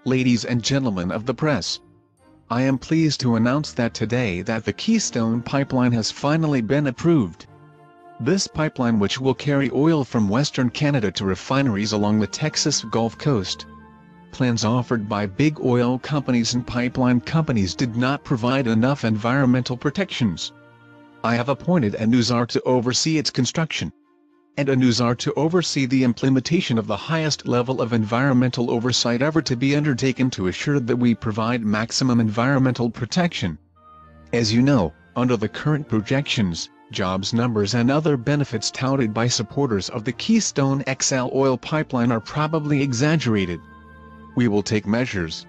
Ladies and gentlemen of the press, I am pleased to announce that today that the Keystone pipeline has finally been approved. This pipeline, which will carry oil from Western Canada to refineries along the Texas Gulf Coast. Plans offered by big oil companies and pipeline companies did not provide enough environmental protections. I have appointed a new czar to oversee its construction, and a new czar to oversee the implementation of the highest level of environmental oversight ever to be undertaken to assure that we provide maximum environmental protection. As you know, under the current projections, jobs numbers and other benefits touted by supporters of the Keystone XL oil pipeline are probably exaggerated. We will take measures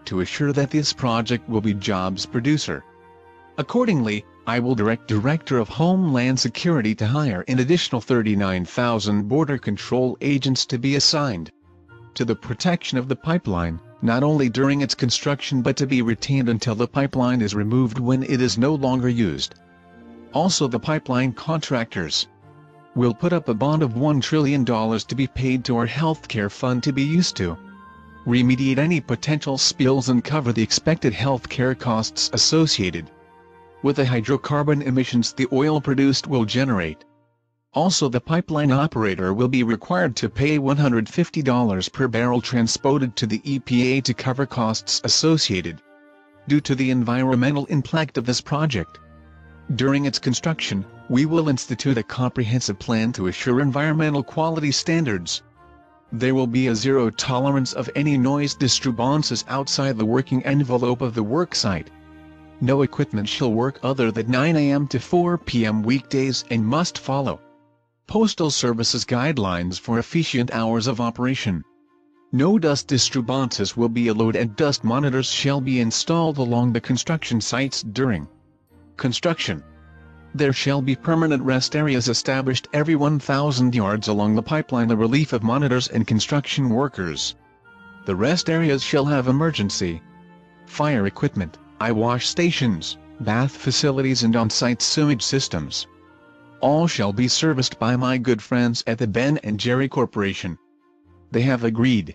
to assure that this project will be jobs producer. Accordingly, I will direct Director of Homeland Security to hire an additional 39,000 Border Control agents to be assigned to the protection of the pipeline, not only during its construction but to be retained until the pipeline is removed when it is no longer used. Also, the pipeline contractors will put up a bond of $1 trillion to be paid to our healthcare fund to be used to remediate any potential spills and cover the expected healthcare costs associated with the hydrocarbon emissions the oil produced will generate. Also, the pipeline operator will be required to pay $150 per barrel transported to the EPA to cover costs associated due to the environmental impact of this project. During its construction, we will institute a comprehensive plan to assure environmental quality standards. There will be a zero tolerance of any noise disturbances outside the working envelope of the worksite. No equipment shall work other than 9 a.m. to 4 p.m. weekdays and must follow Postal Service's guidelines for efficient hours of operation. No dust disturbances will be allowed, and dust monitors shall be installed along the construction sites during construction. There shall be permanent rest areas established every 1,000 yards along the pipeline, the relief of monitors and construction workers. The rest areas shall have emergency fire equipment, eye wash stations, bath facilities and on-site sewage systems. All shall be serviced by my good friends at the Ben & Jerry Corporation. They have agreed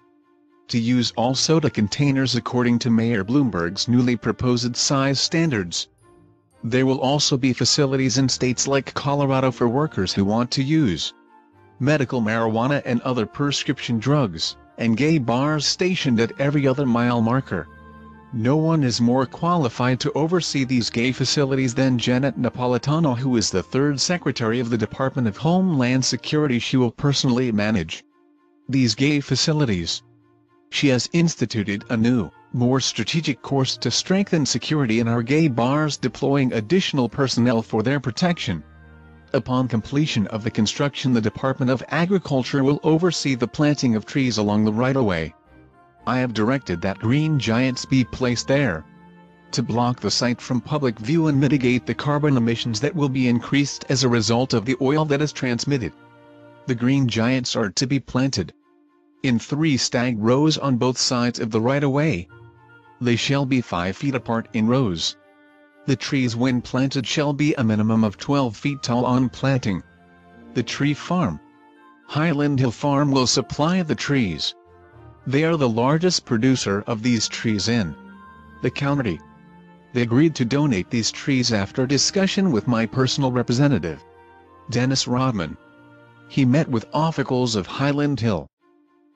to use all soda containers according to Mayor Bloomberg's newly proposed size standards. There will also be facilities in states like Colorado for workers who want to use medical marijuana and other prescription drugs, and gay bars stationed at every other mile marker. No one is more qualified to oversee these gay facilities than Janet Napolitano, who is the third Secretary of the Department of Homeland Security. She will personally manage these gay facilities. She has instituted a new, more strategic course to strengthen security in our gay bars, deploying additional personnel for their protection. Upon completion of the construction, the Department of Agriculture will oversee the planting of trees along the right-of-way. I have directed that green giants be placed there to block the site from public view and mitigate the carbon emissions that will be increased as a result of the oil that is transmitted. The green giants are to be planted in 3 stag rows on both sides of the right-of-way. They shall be 5 feet apart in rows. The trees, when planted, shall be a minimum of 12 feet tall on planting. The tree farm, Highland Hill Farm, will supply the trees. They are the largest producer of these trees in the county. They agreed to donate these trees after discussion with my personal representative, Dennis Rodman. He met with officials of Highland Hill.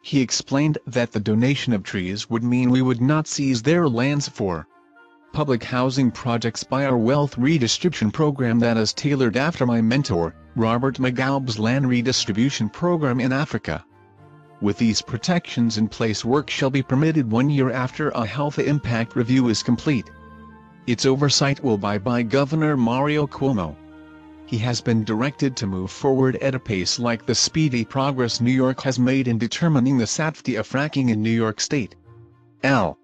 He explained that the donation of trees would mean we would not seize their lands for public housing projects by our wealth redistribution program that is tailored after my mentor, Robert Mugabe's land redistribution program in Africa. With these protections in place, work shall be permitted 1 year after a health impact review is complete. Its oversight will be by Governor Mario Cuomo. He has been directed to move forward at a pace like the speedy progress New York has made in determining the safety of fracking in New York State. L.